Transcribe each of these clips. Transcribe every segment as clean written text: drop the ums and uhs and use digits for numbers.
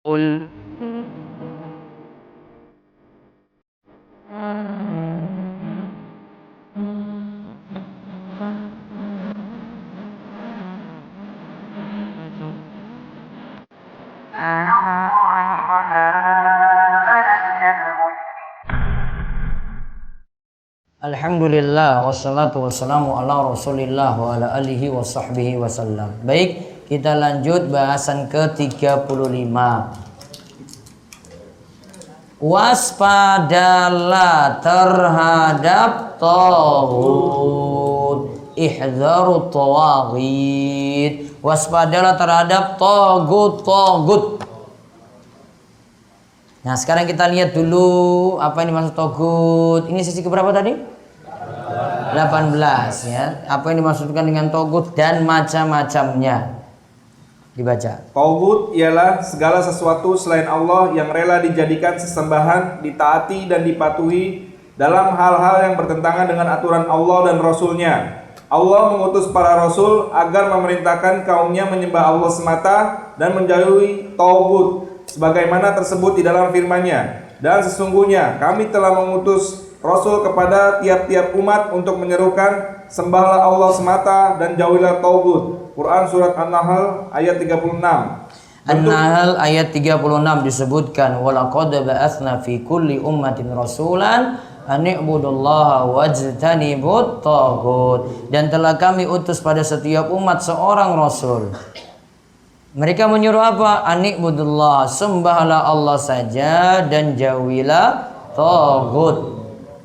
قل Alhamdulillah wassalatu wassalamu ala rasulillah wa ala alihi wa sahbihi wasallam. Baik, kita lanjut bahasan ke-35. Waspadalah terhadap taghut, ihdzarut tawaghit. Waspadalah terhadap taghut. Nah, sekarang kita lihat dulu apa ini maksud taghut. Ini sesi keberapa tadi? 18 ya. Apa yang dimaksudkan dengan taghut dan macam-macamnya? Dibaca. Taghut ialah segala sesuatu selain Allah yang rela dijadikan sesembahan, ditaati dan dipatuhi dalam hal-hal yang bertentangan dengan aturan Allah dan Rasul-Nya. Allah mengutus para Rasul agar memerintahkan kaumnya menyembah Allah semata dan menjauhi taghut, sebagaimana tersebut di dalam firman-Nya. Dan sesungguhnya kami telah mengutus Rasul kepada tiap-tiap umat untuk menyerukan sembahlah Allah semata dan jauhilah taghut. Quran surat An-Nahl ayat 36. An-Nahl ayat 36 disebutkan walaqad ba'atsna fi kulli ummatin rasulan an i'budullaha wajtanibut taghut. Dan telah kami utus pada setiap umat seorang rasul. Mereka menyuruh apa? An i'budullah, sembahlah Allah saja dan jauhilah taghut.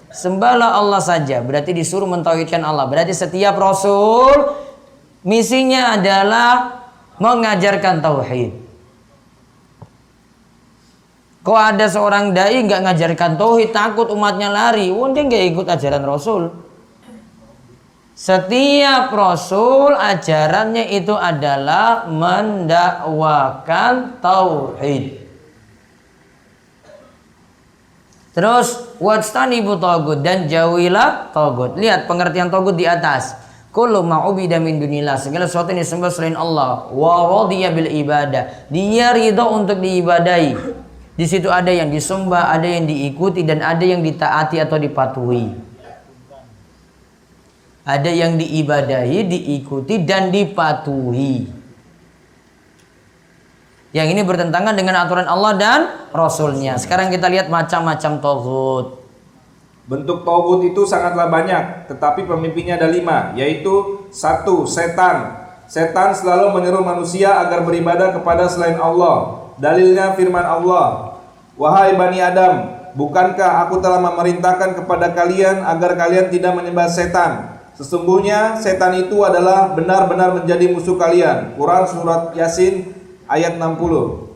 Sembahlah Allah saja, berarti disuruh mentauhidkan Allah. Berarti setiap rasul misinya adalah mengajarkan tauhid. Kok ada seorang dai nggak ngajarkan tauhid, takut umatnya lari, dia nggak ikut ajaran rasul. Setiap rasul ajarannya itu adalah mendakwakan tauhid. Terus wajtanibu taghut dan jauhilah taghut. Lihat pengertian taghut di atas. Kullu ma'ubida min dunillah, segala sesuatu yang disembah selain Allah. Wa radiya bil ibadah, dia ridha untuk diibadahi. Di situ ada yang disembah, ada yang diikuti dan ada yang ditaati atau dipatuhi. Ada yang diibadahi, diikuti dan dipatuhi. Yang ini bertentangan dengan aturan Allah dan Rasul-Nya. Sekarang kita lihat macam-macam taghut. Bentuk taghut itu sangatlah banyak, tetapi pemimpinnya ada 5, yaitu 1. Setan. Setan selalu menyeru manusia agar beribadah kepada selain Allah. Dalilnya firman Allah, wahai Bani Adam, bukankah aku telah memerintahkan kepada kalian agar kalian tidak menyembah setan? Sesungguhnya setan itu adalah benar-benar menjadi musuh kalian. Quran surat Yasin ayat 60.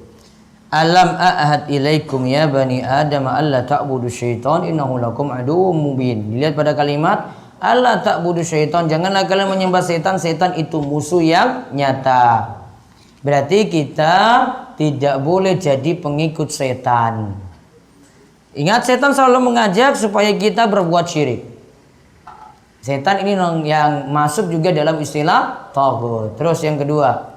Alam a'had ilaikum ya bani Adam alla ta'budu syaitan innahu lakum aduwwum mubin. Dilihat pada kalimat alla ta'budu syaitan, janganlah kalian menyembah setan, setan itu musuh yang nyata. Berarti kita tidak boleh jadi pengikut setan. Ingat, setan selalu mengajak supaya kita berbuat syirik. Setan ini yang masuk juga dalam istilah taghut. Terus yang kedua,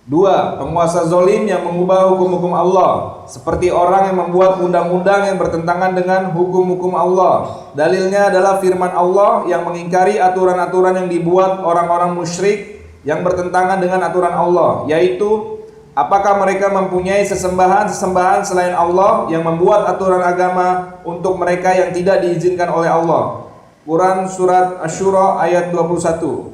2. Penguasa zolim yang mengubah hukum-hukum Allah, seperti orang yang membuat undang-undang yang bertentangan dengan hukum-hukum Allah. Dalilnya adalah firman Allah yang mengingkari aturan-aturan yang dibuat orang-orang musyrik yang bertentangan dengan aturan Allah, yaitu apakah mereka mempunyai sesembahan-sesembahan selain Allah yang membuat aturan agama untuk mereka yang tidak diizinkan oleh Allah. Quran surat Asy-Syura ayat 21.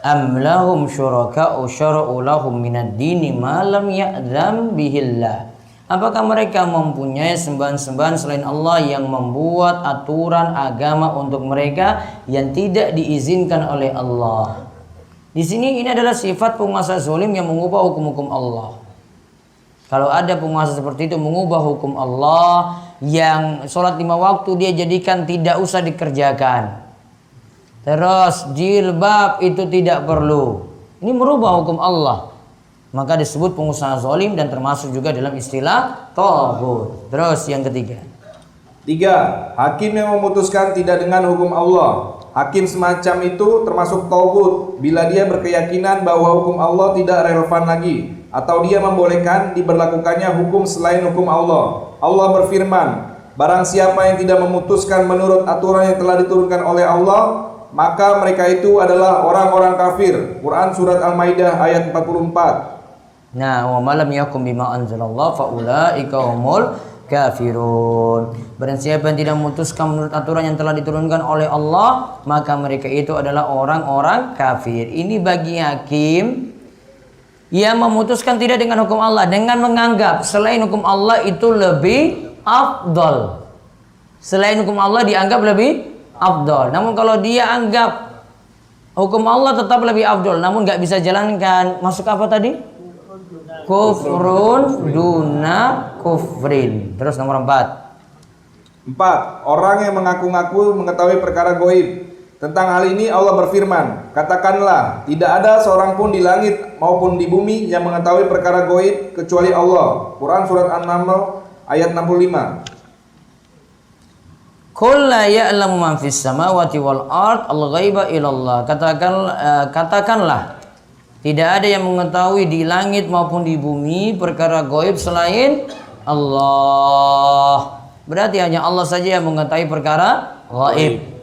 am lahum syuraka'u syara'u lahum minad dini ma lam ya'dzam bihillah. Apakah mereka mempunyai sembahan-sembahan selain Allah yang membuat aturan agama untuk mereka yang tidak diizinkan oleh Allah? Di sini ini adalah sifat penguasa zalim yang mengubah hukum-hukum Allah. Kalau ada penguasa seperti itu mengubah hukum Allah, yang sholat 5 waktu dia jadikan tidak usah dikerjakan. Terus jilbab itu tidak perlu. Ini merubah hukum Allah. Maka disebut pengusaha zalim dan termasuk juga dalam istilah taghut. Terus yang ketiga. 3. Hakim yang memutuskan tidak dengan hukum Allah. Hakim semacam itu termasuk taghut bila dia berkeyakinan bahwa hukum Allah tidak relevan lagi atau dia membolehkan diberlakukannya hukum selain hukum Allah. Allah berfirman, barang siapa yang tidak memutuskan menurut aturan yang telah diturunkan oleh Allah, maka mereka itu adalah orang-orang kafir. Quran surat Al-Maidah ayat 44. Nah, wa malam yakum bima anzalallah faulaika humul kafirun. Barang siapa yang tidak memutuskan menurut aturan yang telah diturunkan oleh Allah, maka mereka itu adalah orang-orang kafir. Ini bagi hakim yang memutuskan tidak dengan hukum Allah, dengan menganggap selain hukum Allah itu lebih afdal. Selain hukum Allah dianggap lebih afdal. Namun kalau dia anggap hukum Allah tetap lebih afdal, namun nggak bisa jalankan, masuk apa tadi? Kufrun duna kufrin. Terus nomor 4. Orang yang mengaku-ngaku mengetahui perkara goib. Tentang hal ini Allah berfirman, katakanlah, tidak ada seorang pun di langit maupun di bumi yang mengetahui perkara goib kecuali Allah. Quran surat An-Naml ayat 65. Qul la ya'lamu man fis samawati wal ard al-ghaiba illallah. Katakanlah, tidak ada yang mengetahui di langit maupun di bumi perkara gaib selain Allah. Berarti hanya Allah saja yang mengetahui perkara gaib.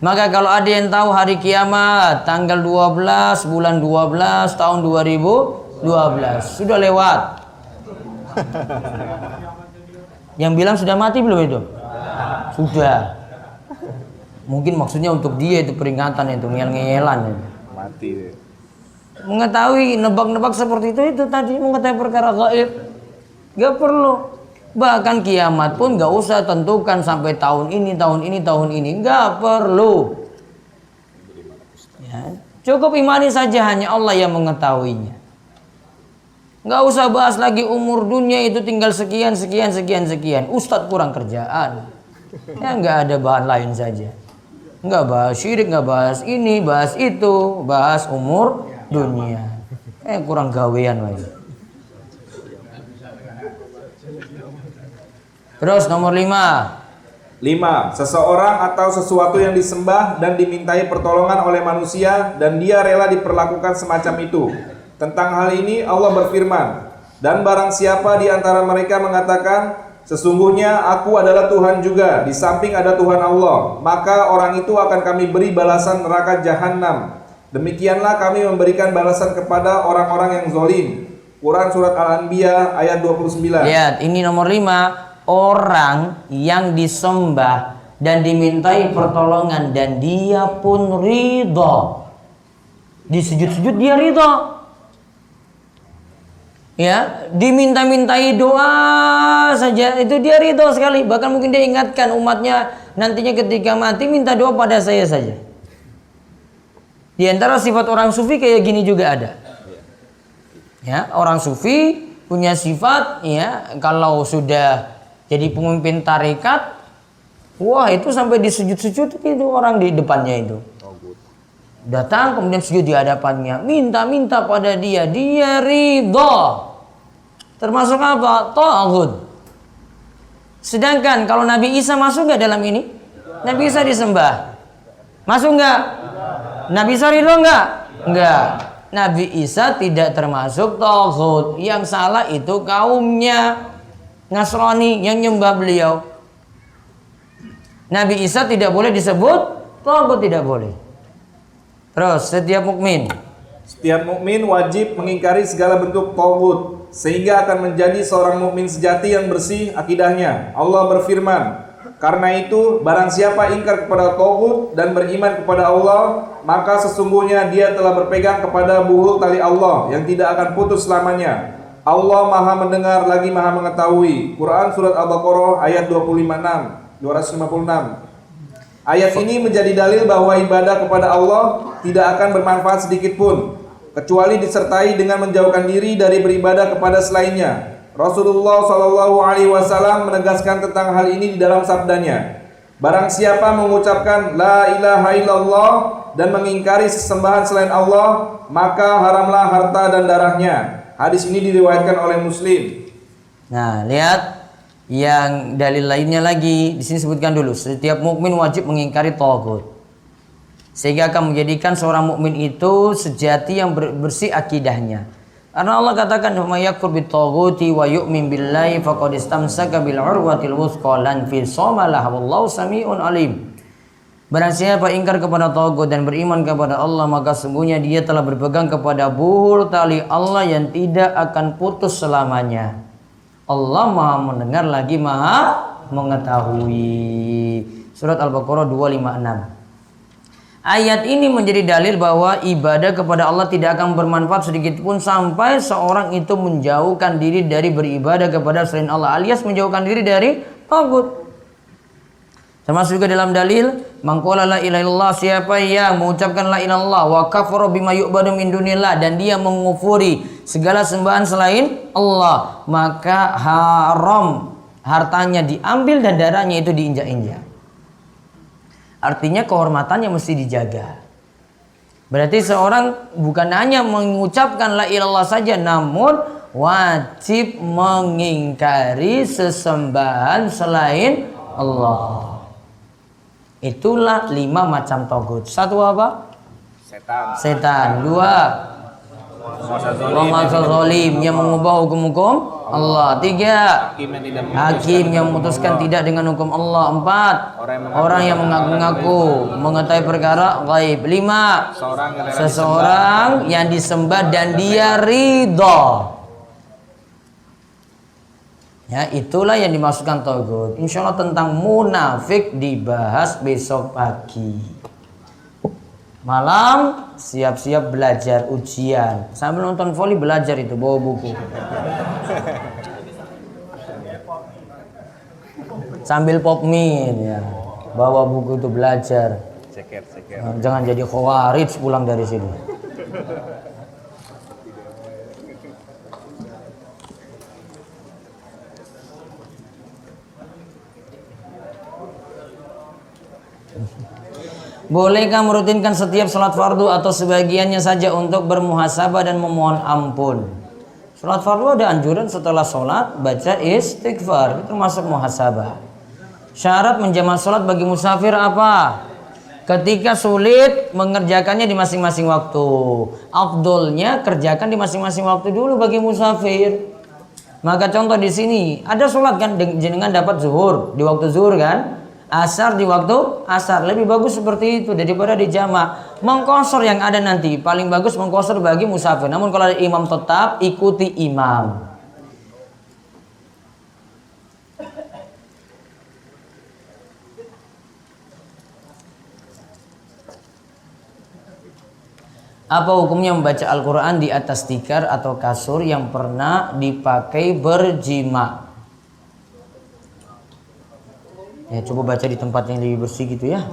Maka kalau ada yang tahu hari kiamat tanggal 12 bulan 12 tahun 2012 sudah lewat. Yang bilang sudah mati belum itu? Sudah. Mungkin maksudnya untuk dia itu peringatan itu, ngeyel-ngeyelan itu. Mati deh. Mengetahui nebak-nebak seperti itu tadi, mengetahui perkara gaib. Gak perlu. Bahkan kiamat pun gak usah tentukan sampai tahun ini, tahun ini. Gak perlu. Ya, cukup imani saja, hanya Allah yang mengetahuinya. Gak usah bahas lagi umur dunia itu tinggal sekian. Ustadz kurang kerjaan. Ya gak ada bahan lain saja. Gak bahas syirik, gak bahas ini, bahas itu. Bahas umur dunia. Kurang gawean lagi. Terus nomor 5. Seseorang atau sesuatu yang disembah dan dimintai pertolongan oleh manusia dan dia rela diperlakukan semacam itu. Tentang hal ini Allah berfirman, dan barang siapa di antara mereka mengatakan, sesungguhnya aku adalah Tuhan juga, di samping ada Tuhan Allah, maka orang itu akan kami beri balasan neraka jahanam. Demikianlah kami memberikan balasan kepada orang-orang yang zalim. Quran surat Al-Anbiya ayat 29. Lihat, ini nomor 5. Orang yang disembah dan dimintai pertolongan dan dia pun ridho. Di sujud-sujud dia ridho. Ya, diminta-mintai doa saja itu dia ridho sekali. Bahkan mungkin dia ingatkan umatnya nantinya ketika mati minta doa pada saya saja. Di antara sifat orang sufi kayak gini juga ada. Ya, orang sufi punya sifat ya, kalau sudah jadi pemimpin tarekat, wah itu sampai di sujud-sujud itu orang di depannya itu. Datang kemudian sujud di hadapannya, minta-minta pada dia ridho. Termasuk apa? Taghut. Sedangkan kalau Nabi Isa masuk nggak dalam ini? Nabi Isa disembah. Masuk nggak? Nabi Isa ridho nggak? Nggak. Nabi Isa tidak termasuk taghut. Yang salah itu kaumnya Nasrani yang nyembah beliau. Nabi Isa tidak boleh disebut taghut, tidak boleh. Terus setiap mukmin wajib mengingkari segala bentuk taghut sehingga akan menjadi seorang mukmin sejati yang bersih akidahnya. Allah berfirman, karena itu barang siapa ingkar kepada taghut dan beriman kepada Allah, maka sesungguhnya dia telah berpegang kepada buhul tali Allah yang tidak akan putus selamanya. Allah Maha mendengar lagi Maha mengetahui. Quran surat Al-Baqarah ayat 256. Ayat ini menjadi dalil bahwa ibadah kepada Allah tidak akan bermanfaat sedikit pun kecuali disertai dengan menjauhkan diri dari beribadah kepada selainnya. Rasulullah Shallallahu Alaihi Wasallam menegaskan tentang hal ini di dalam sabdanya, barang siapa mengucapkan la ilaha illallah dan mengingkari sesembahan selain Allah, maka haramlah harta dan darahnya. Hadis ini diriwayatkan oleh Muslim. Nah, lihat yang dalil lainnya lagi di sini sebutkan dulu. Setiap mukmin wajib mengingkari taghut. Sehingga akan menjadikan seorang mukmin itu sejati yang bersih akidahnya. Karena Allah katakan, "May yakfur bitaghuti wa yu'min billahi faqad istamsaka bil urwatil wuthqa lan fisama laha wallahu samiun alim." Barang siapa ingkar kepada tagut dan beriman kepada Allah, maka sungguhnya dia telah berpegang kepada buhur tali Allah yang tidak akan putus selamanya. Allah Maha mendengar lagi Maha mengetahui. Surat Al-Baqarah 256. Ayat ini menjadi dalil bahwa ibadah kepada Allah tidak akan bermanfaat sedikit pun sampai seorang itu menjauhkan diri dari beribadah kepada selain Allah, alias menjauhkan diri dari tagut. Termasuk juga dalam dalil, mangqala la ilaha illallah, siapa yang mengucapkan la ilaha illallah wa kafara bima yu'badu min dunillah, dan dia mengufuri segala sembahan selain Allah, maka haram hartanya diambil dan darahnya itu diinjak-injak. Artinya kehormatannya mesti dijaga. Berarti seorang bukan hanya mengucapkan la ilaha illallah saja, namun wajib mengingkari sesembahan selain Allah. Itulah 5 macam tagut. 1 apa? Setan. 2, penguasa zalim yang mengubah hukum-hukum Allah. 3, hakim yang memutuskan tidak dengan hukum Allah. 4, orang yang mengaku-ngaku mengetahui perkara gaib. 5, seseorang yang disembah dan dia ridha. Ya, itulah yang dimasukkan tagut. Insya Allah tentang munafik dibahas besok pagi. Malam siap-siap belajar ujian. Sambil nonton voli belajar itu, bawa buku. Sambil pop mie ya. Bawa buku itu belajar. Jangan jadi khawarij pulang dari sini. Bolehkah merutinkan setiap sholat fardu atau sebagiannya saja untuk bermuhasabah dan memohon ampun? Sholat fardu ada anjuran setelah sholat baca istighfar, itu termasuk muhasabah. Syarat menjamak sholat bagi musafir apa? Ketika sulit mengerjakannya di masing-masing waktu. Afdolnya kerjakan di masing-masing waktu dulu bagi musafir. Maka contoh di sini ada sholat kan jenengan dapat zuhur di waktu zuhur kan? Asar di waktu asar, lebih bagus seperti itu daripada dijamak. Mengqashar yang ada nanti paling bagus mengqashar bagi musafir. Namun kalau ada imam tetap ikuti imam. Apa hukumnya membaca Al-Quran di atas tikar atau kasur yang pernah dipakai berjima? Ya, coba baca di tempat yang lebih bersih gitu ya.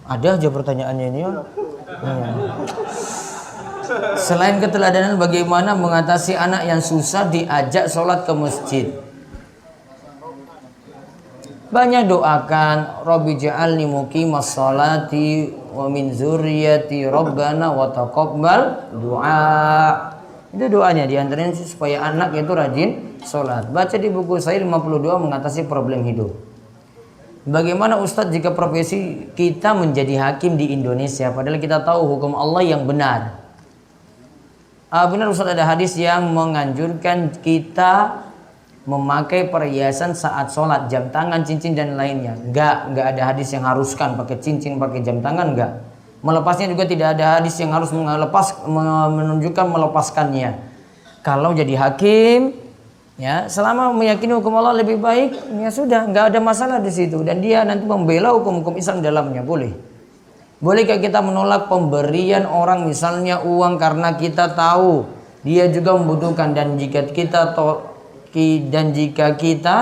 Ada aja pertanyaannya ini ya. Selain keteladanan, bagaimana mengatasi anak yang susah diajak sholat ke masjid? Banyak doakan, Rabbi ja'alni muqimas sholati wa min zurriyati rabbana wa taqabbal du'a. Itu doanya diantaranya supaya anak itu rajin sholat. Baca di buku saya 52 mengatasi problem hidup. Bagaimana Ustadz jika profesi kita menjadi hakim di Indonesia padahal kita tahu hukum Allah yang benar? Benar Ustadz, ada hadis yang menganjurkan kita memakai perhiasan saat sholat, jam tangan, cincin dan lainnya. Enggak ada hadis yang haruskan pakai cincin, pakai jam tangan, enggak. Melepasnya juga tidak ada hadis yang harus menunjukkan melepaskannya. Kalau jadi hakim, ya, selama meyakini hukum Allah lebih baik, ya sudah, nggak ada masalah di situ. Dan dia nanti membela hukum-hukum Islam dalamnya, boleh. Bolehkah kita menolak pemberian orang misalnya uang karena kita tahu dia juga membutuhkan dan jika kita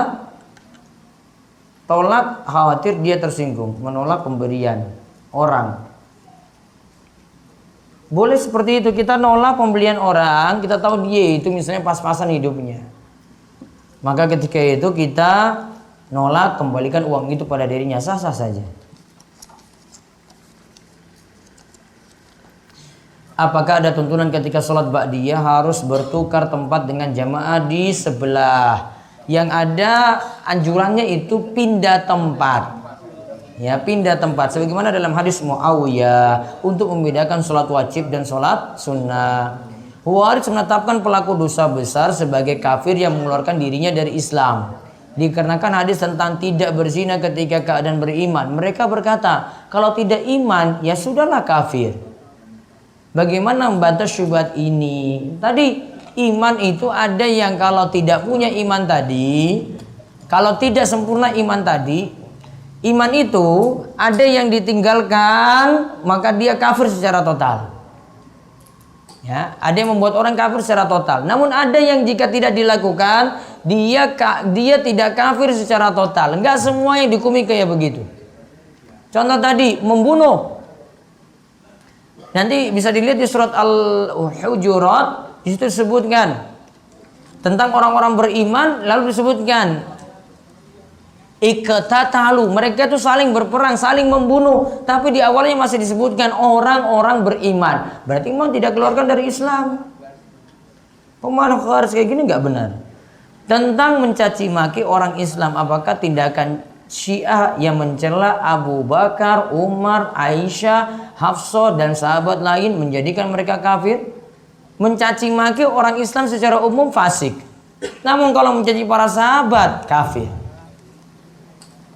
tolak khawatir dia tersinggung, menolak pemberian orang. Boleh seperti itu, kita nolak pembelian orang, kita tahu dia itu misalnya pas-pasan hidupnya. Maka ketika itu kita nolak, kembalikan uang itu pada dirinya, sah-sah saja. Apakah ada tuntunan ketika sholat ba'diyah harus bertukar tempat dengan jamaah di sebelah? Yang ada anjurannya itu pindah tempat. Ya, pindah tempat. Sebagaimana dalam hadis Muawiyah untuk membedakan sholat wajib dan sholat sunnah. Khawarij menetapkan pelaku dosa besar sebagai kafir yang mengeluarkan dirinya dari Islam. Dikarenakan hadis tentang tidak berzina ketika keadaan beriman. Mereka berkata, kalau tidak iman, ya sudahlah kafir. Bagaimana membantah syubhat ini? Tadi iman itu ada yang kalau tidak punya iman tadi, kalau tidak sempurna iman tadi, iman itu ada yang ditinggalkan, maka dia kafir secara total. Ya, ada yang membuat orang kafir secara total. Namun ada yang jika tidak dilakukan, dia tidak kafir secara total. Enggak semua yang dihukumi kayak begitu. Contoh tadi, membunuh. Nanti bisa dilihat di surat Al-Hujurat, di situ disebutkan tentang orang-orang beriman, lalu disebutkan iqtatalu, mereka itu saling berperang, saling membunuh, tapi di awalnya masih disebutkan orang-orang beriman. Berarti memang tidak keluarkan dari Islam. Pemahaman Khawarij kayak gini nggak benar. Tentang mencaci maki orang Islam, apakah tindakan Syiah yang mencela Abu Bakar, Umar, Aisyah, Hafsah dan sahabat lain menjadikan mereka kafir? Mencaci maki orang Islam secara umum fasik. Namun kalau mencaci para sahabat kafir.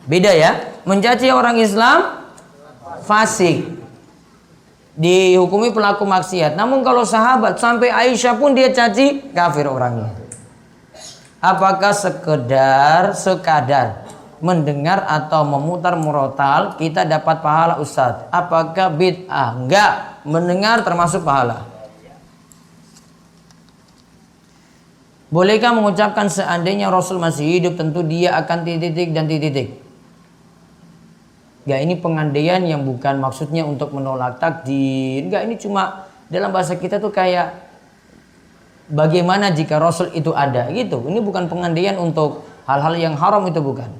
Beda ya, mencaci orang Islam fasik, dihukumi pelaku maksiat. Namun kalau sahabat sampai Aisyah pun dia caci, kafir orangnya. Apakah sekadar mendengar atau memutar murotal kita dapat pahala Ustadz? Apakah bid'ah? Enggak, mendengar termasuk pahala. Bolehkah mengucapkan seandainya Rasul masih hidup tentu dia akan titik dan titik? Enggak, ini pengandaian yang bukan maksudnya untuk menolak takdir. Enggak, ini cuma dalam bahasa kita tuh kayak bagaimana jika Rasul itu ada gitu. Ini bukan pengandaian untuk hal-hal yang haram, itu bukan.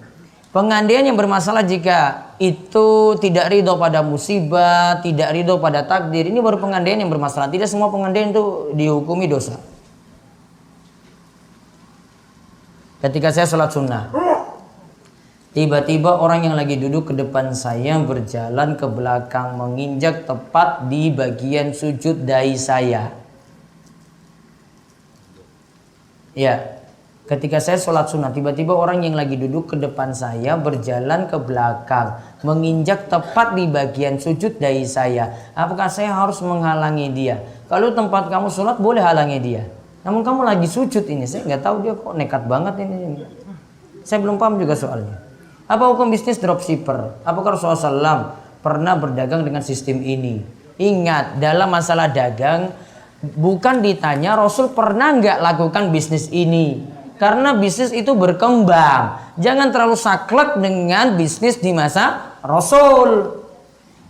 Pengandaian yang bermasalah jika itu tidak ridho pada musibah, tidak ridho pada takdir. Ini baru pengandaian yang bermasalah. Tidak semua pengandaian itu dihukumi dosa. Ketika saya sholat sunnah, tiba-tiba orang yang lagi duduk ke depan saya berjalan ke belakang, menginjak tepat di bagian sujud dahi saya. Ya, ketika saya sholat sunnah, tiba-tiba orang yang lagi duduk ke depan saya berjalan ke belakang, menginjak tepat di bagian sujud dahi saya. Apakah saya harus menghalangi dia? Kalau tempat kamu sholat boleh halangi dia. Namun kamu lagi sujud ini, saya nggak tahu dia kok nekat banget ini. Saya belum paham juga soalnya. Apa hukum bisnis dropshipper? Apakah Rasulullah SAW pernah berdagang dengan sistem ini? Ingat, dalam masalah dagang bukan ditanya Rasul pernah nggak lakukan bisnis ini, karena bisnis itu berkembang. Jangan terlalu saklek dengan bisnis di masa Rasul.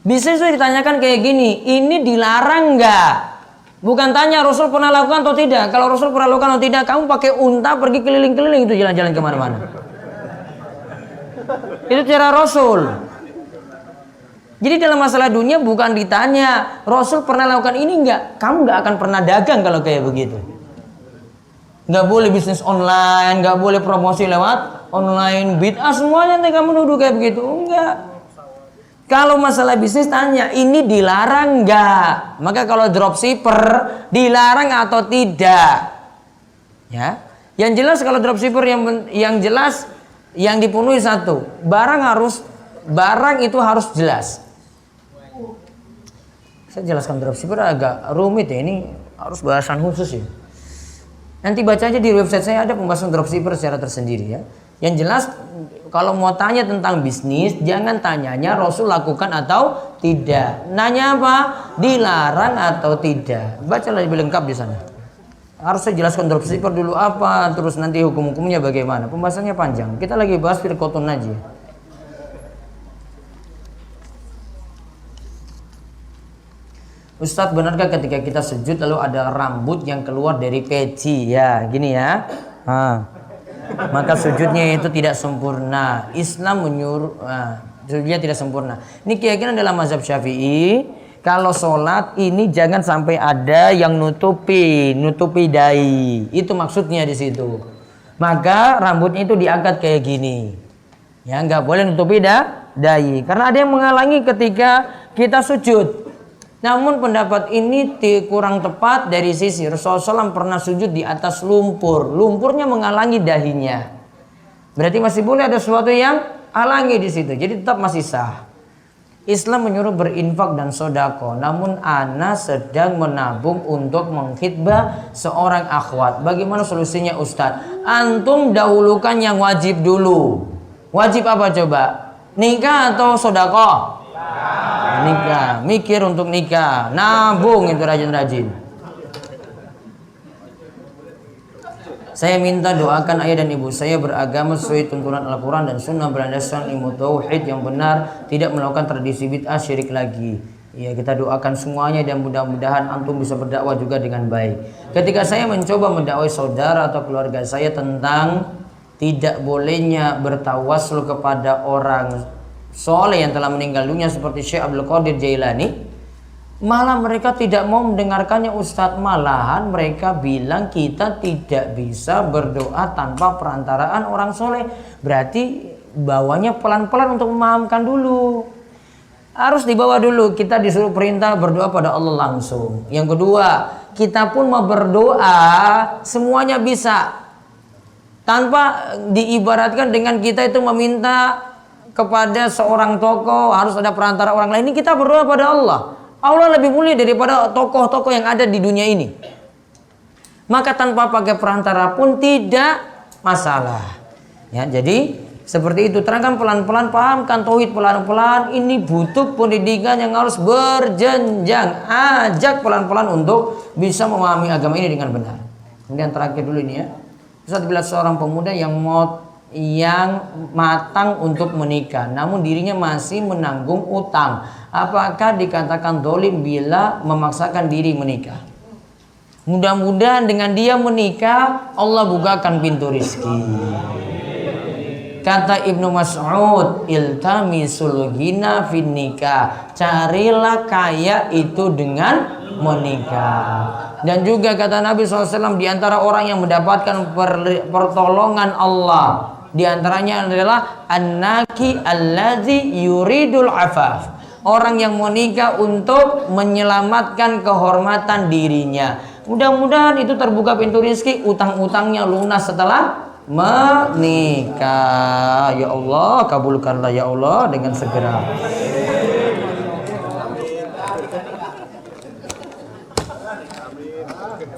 Bisnis itu ditanyakan kayak gini, ini dilarang nggak? Bukan tanya Rasul pernah lakukan atau tidak. Kalau Rasul pernah lakukan atau tidak, kamu pakai unta pergi keliling-keliling itu jalan-jalan kemana-mana. Itu cara Rasul. Jadi dalam masalah dunia bukan ditanya Rasul pernah lakukan ini enggak, kamu enggak akan pernah dagang kalau kayak begitu. Enggak boleh bisnis online, enggak boleh promosi lewat online, bid'ah semuanya nanti kamu nuduh kayak begitu. Enggak. Kalau masalah bisnis tanya ini dilarang enggak? Maka kalau dropshipper dilarang atau tidak? Ya. Yang jelas kalau dropshipper yang jelas yang dipenuhi satu, barang itu harus jelas. Saya jelaskan dropshipper agak rumit ya, ini harus bahasan khusus ya. Nanti baca aja di website saya, ada pembahasan dropshipper secara tersendiri ya. Yang jelas kalau mau tanya tentang bisnis, jangan tanyanya Rasul lakukan atau tidak. Nanya apa? Dilarang atau tidak. Baca lebih lengkap di sana. Harus saya jelaskan dropshipper dulu apa, terus nanti hukum-hukumnya bagaimana. Pembahasannya panjang. Kita lagi bahas firqatun najiyah. Ustadz, benarkah ketika kita sujud lalu ada rambut yang keluar dari peci? Ya, gini ya. Maka sujudnya itu tidak sempurna. Islam menyuruh sujudnya tidak sempurna. Ini keyakinan dalam mazhab Syafi'i. Kalau sholat ini jangan sampai ada yang nutupi dahi. Itu maksudnya di situ. Maka rambutnya itu diangkat kayak gini. Ya, nggak boleh nutupi dahi. Karena ada yang menghalangi ketika kita sujud. Namun pendapat ini kurang tepat dari sisi Rasulullah SAW pernah sujud di atas lumpur. Lumpurnya menghalangi dahinya. Berarti masih boleh ada sesuatu yang halangi di situ. Jadi tetap masih sah. Islam menyuruh berinfak dan sodako. Namun ana sedang menabung untuk mengkhidbah seorang akhwat. Bagaimana solusinya Ustadz? Antum dahulukan yang wajib dulu. Wajib apa coba? Nikah atau sodako? Nikah. Mikir untuk nikah. Nabung itu rajin-rajin. Saya minta doakan ayah dan ibu saya beragama sesuai tuntunan Al-Quran dan Sunnah, berlandaskan ilmu tauhid yang benar, tidak melakukan tradisi bid'ah syirik lagi. Ya, kita doakan semuanya dan mudah-mudahan antum bisa berdakwah juga dengan baik. Ketika saya mencoba mendakwai saudara atau keluarga saya tentang tidak bolehnya bertawassul kepada orang soleh yang telah meninggal dunia seperti Syekh Abdul Qadir Jailani, malah mereka tidak mau mendengarkannya Ustadz. Malahan mereka bilang kita tidak bisa berdoa tanpa perantaraan orang soleh. Berarti bawanya pelan-pelan untuk memahamkan dulu. Harus dibawa dulu. Kita disuruh perintah berdoa pada Allah langsung. Yang kedua, kita pun mau berdoa semuanya bisa, tanpa diibaratkan dengan kita itu meminta kepada seorang tokoh harus ada perantara orang lain. Ini kita berdoa pada Allah. Allah lebih mulia daripada tokoh-tokoh yang ada di dunia ini. Maka tanpa pakai perantara pun tidak masalah. Ya, jadi seperti itu. Terangkan pelan-pelan, pahamkan tauhid pelan-pelan. Ini butuh pendidikan yang harus berjenjang. Ajak pelan-pelan untuk bisa memahami agama ini dengan benar. Kemudian terakhir dulu ini ya. Ustaz, bila seorang pemuda yang matang untuk menikah, namun dirinya masih menanggung utang, apakah dikatakan dolim bila memaksakan diri menikah? Mudah-mudahan dengan dia menikah Allah bukakan pintu rizki. Kata Ibnu Mas'ud, iltamisul ghina fin nikah, carilah kaya itu dengan menikah. Dan juga kata Nabi SAW, di antara orang yang mendapatkan pertolongan Allah, di antaranya adalah an-naki allazi yuridul afaf, orang yang menikah untuk menyelamatkan kehormatan dirinya. Mudah-mudahan itu terbuka pintu rizki, utang-utangnya lunas setelah menikah. Ya Allah, kabulkanlah ya Allah dengan segera.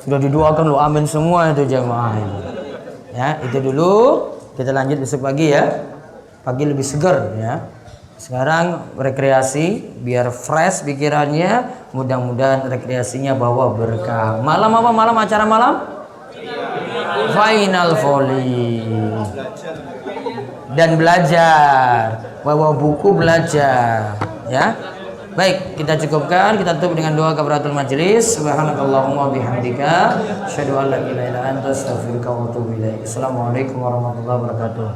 Sudah didoakan lo, amin semua itu jamaah. Ya, itu dulu. Kita lanjut besok pagi ya. Pagi lebih segar ya. Sekarang rekreasi biar fresh pikirannya. Mudah-mudahan rekreasinya bawa berkah. Malam apa? Malam acara malam? Final volley. Dan belajar. Bawa buku belajar ya. Baik, kita cukupkan, kita tutup dengan doa kafaratul majelis. Subhanakallahumma bihamdika asyhadu an la ilaha illa anta astaghfiruka wa atubu ilaik. Assalamualaikum warahmatullahi wabarakatuh.